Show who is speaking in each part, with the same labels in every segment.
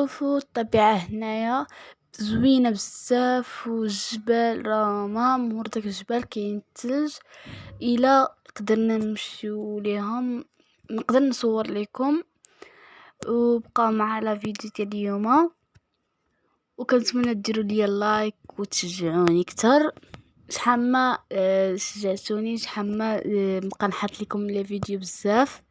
Speaker 1: شوفوا الطبيعة هنايا زوينة بزاف، والجبال راه مور داك الجبال كاين الثلج. الا قدرنا نمشيو ليهم نقدر نصور لكم، وبقاو مع لا فيديو ديال اليوم، وكنتمنى ديروا لي لايك وتشجعوني اكثر. شحال ما شجعتوني، شحال ما نبقى نحط لكم لي فيديو بزاف.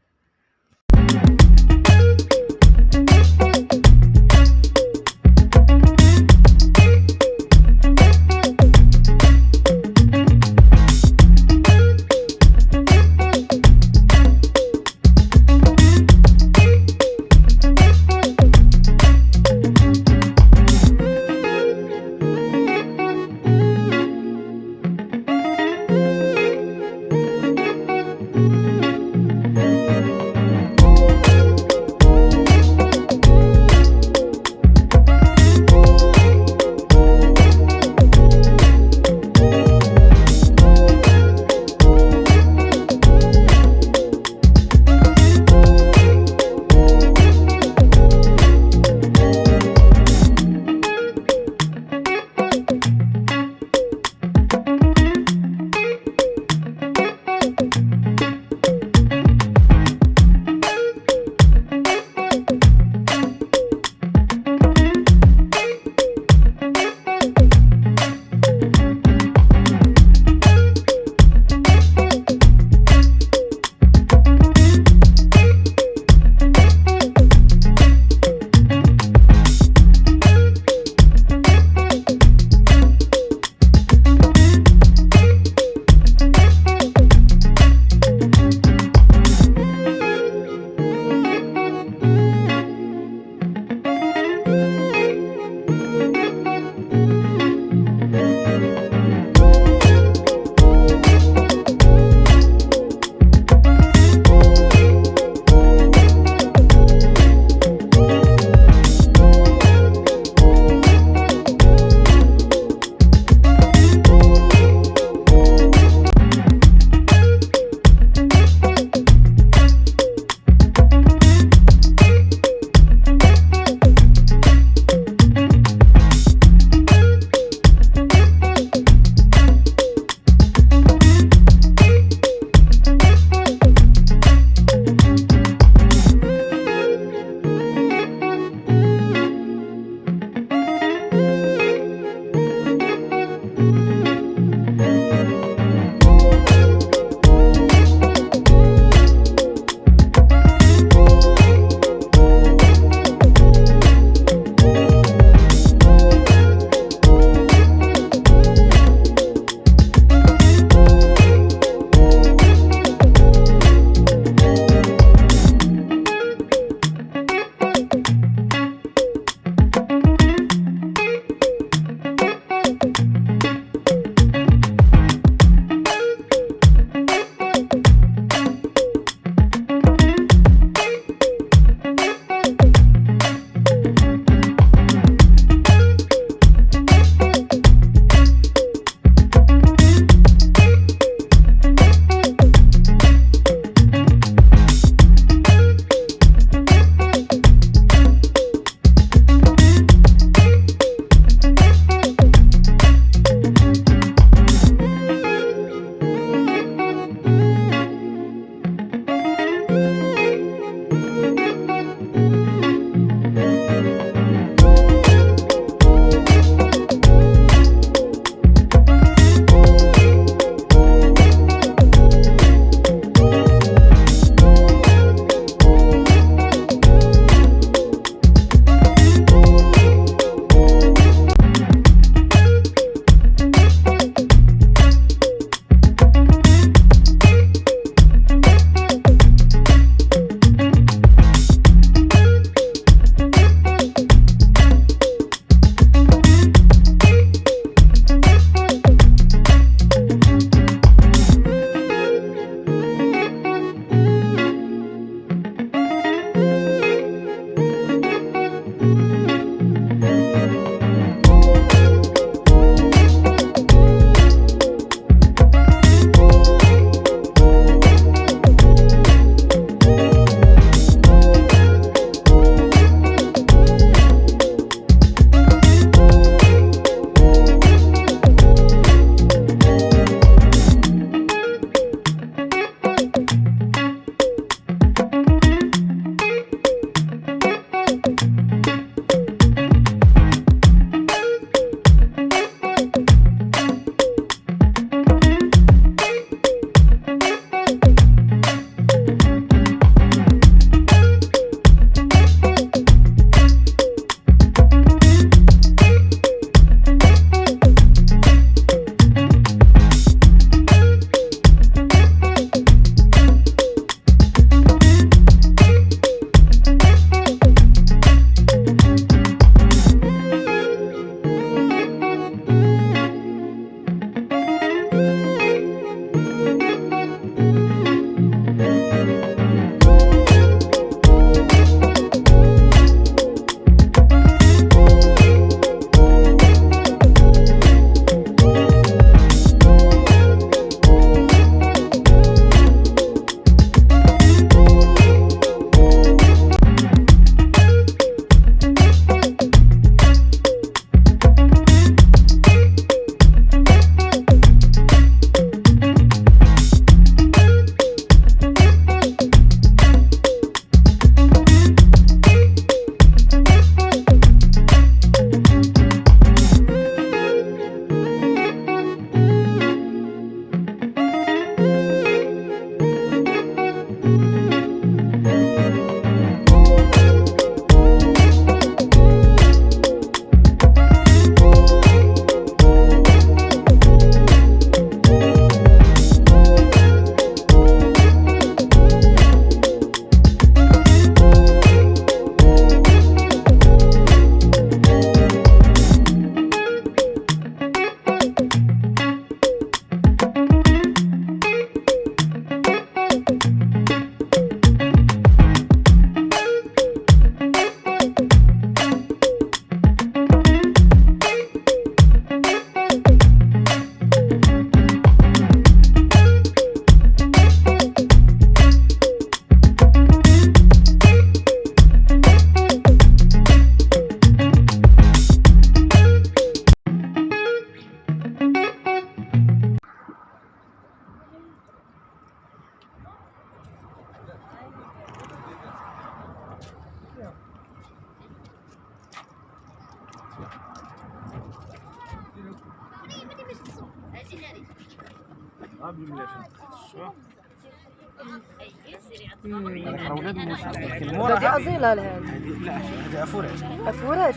Speaker 2: هذه أصيلة لهذه.
Speaker 3: لا هذه أفورات.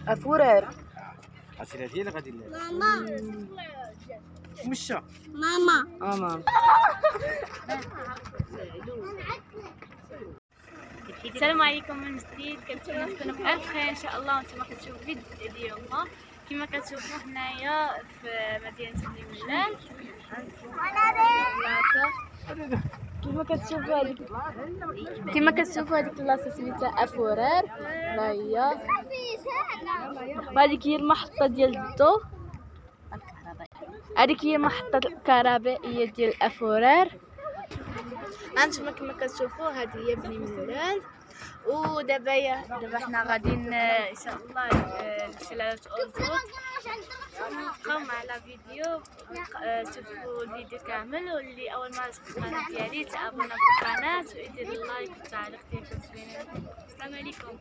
Speaker 2: أفورات.
Speaker 3: أصيلة هي اللي غادي ماما مشى
Speaker 2: ماما.
Speaker 1: السلام عليكم من جديد، كنتمنى تكونوا بألف خير ان شاء الله. وانتم كتشوفوا فيديو اليوم كما كتشوفوا هنايا في مدينه ملال. كما كتشوفوا هذيك البلاصه سميتها افورار، لا هي هذيك هي المحطه ديال الضوء، هذيك هي المحطه الكهربائيه ديال افورار. انتما كما كتشوفوا هذه هي بني ملال. ودابا حنا غاديين ان شاء الله لشلالة أورزوط. بقاو معنا فيديو، شوفوا الفيديو كامل. واللي اول مره يشوف القناه ديالي تابونا في القناه ويدير اللايك والتعليق ديالكم زوينين. السلام عليكم.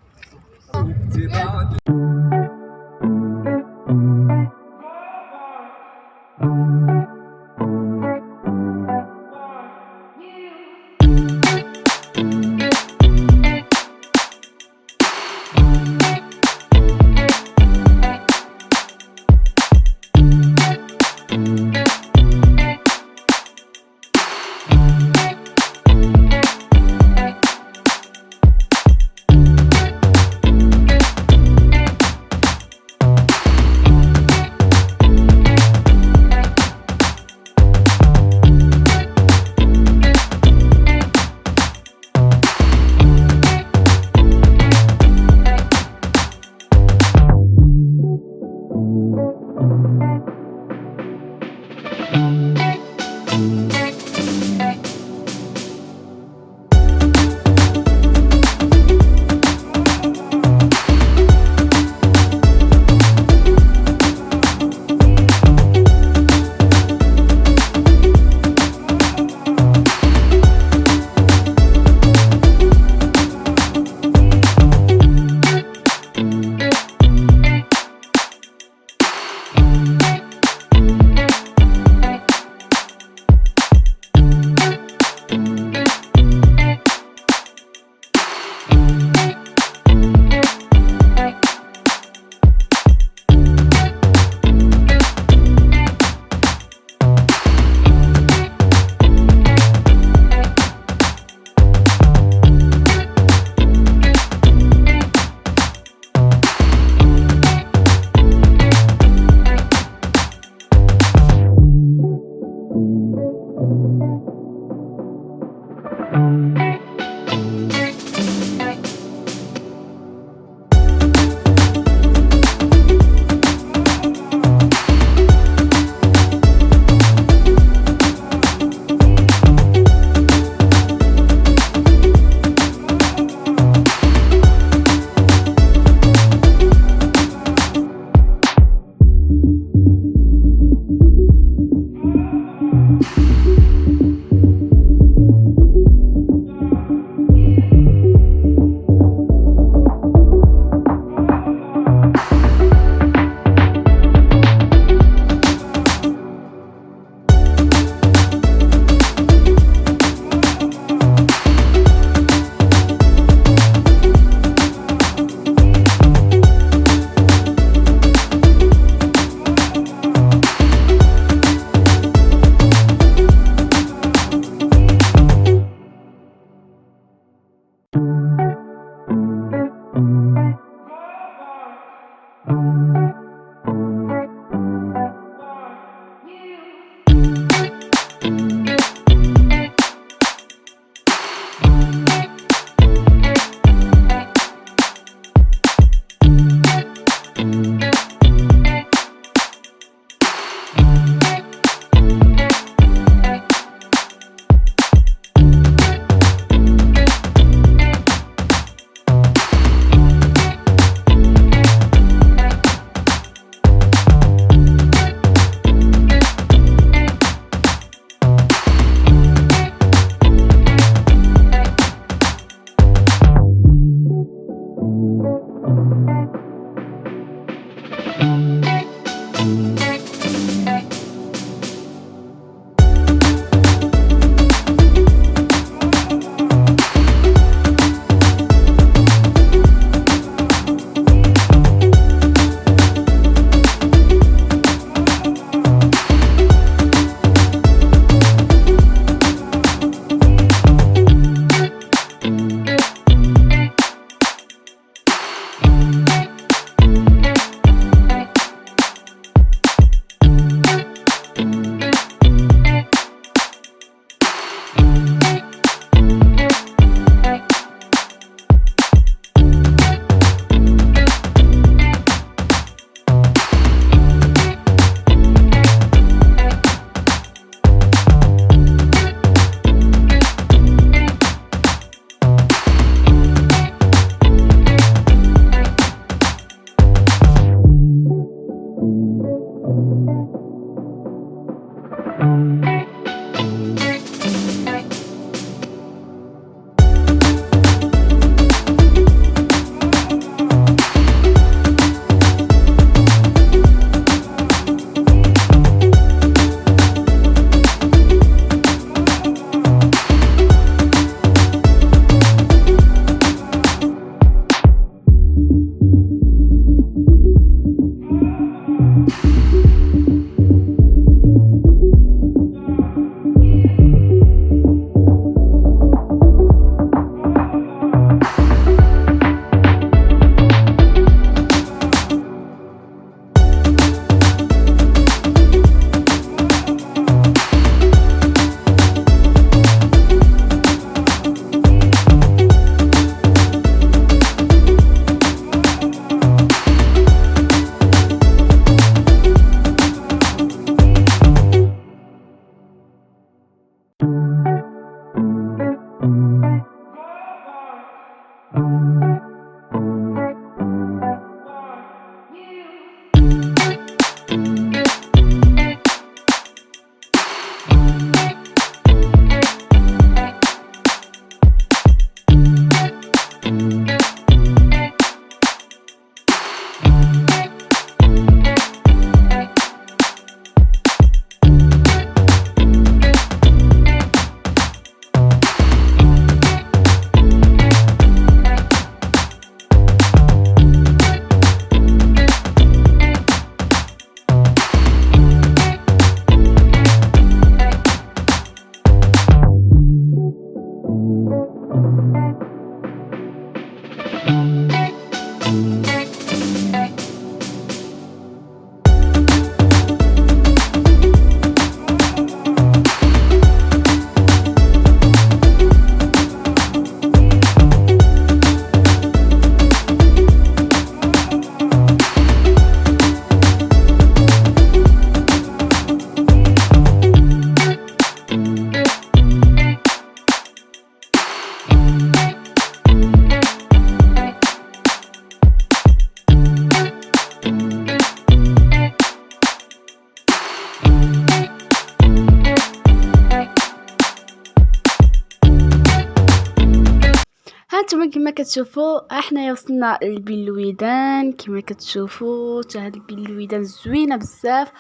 Speaker 1: هانتوما كما كتشوفوا احنا وصلنا للويدان. كما كتشوفوا حتى هاد الويدان زوينه بزاف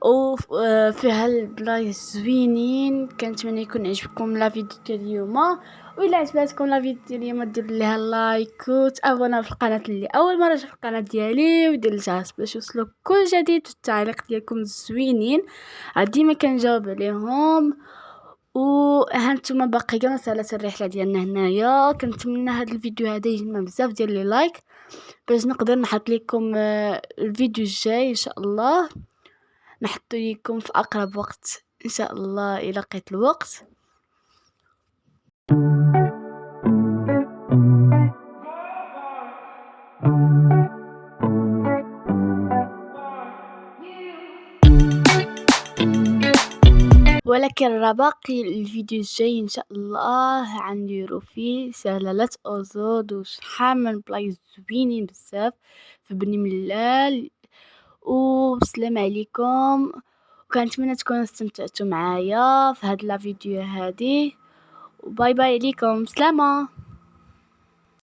Speaker 1: وفيها البلايص زوينين. كنتمنى يكون عجبكم لا فيديو ديال اليوم، وإلا عجبتكم لا فيديو ديال اليوم ديروا ليها لايك وتابوناو في القناه اللي اول مره تشوف القناه ديالي، ودير الجرس باش يوصلوك كل جديد. والتعليق ديالكم الزوينين ديما كنجاوب عليهم. وهانتوما باقي كاع مسالات الرحله ديالنا هنايا. كنتمنى هذا الفيديو هذا يجمع بزاف ديال لي لايك باش نقدر نحط لكم الفيديو الجاي ان شاء الله. نحط لكم في اقرب وقت ان شاء الله الى لقيت الوقت. ولكن راه باقي الفيديو الجاي ان شاء الله غنديرو فيه شلالات أوزود وشحال من بلايص زوينين بزاف في بني ملال. والسلام عليكم، وكنتمنى تكونوا استمتعتوا معايا في هاد لا فيديو هذه. وباي باي عليكم، سلامه.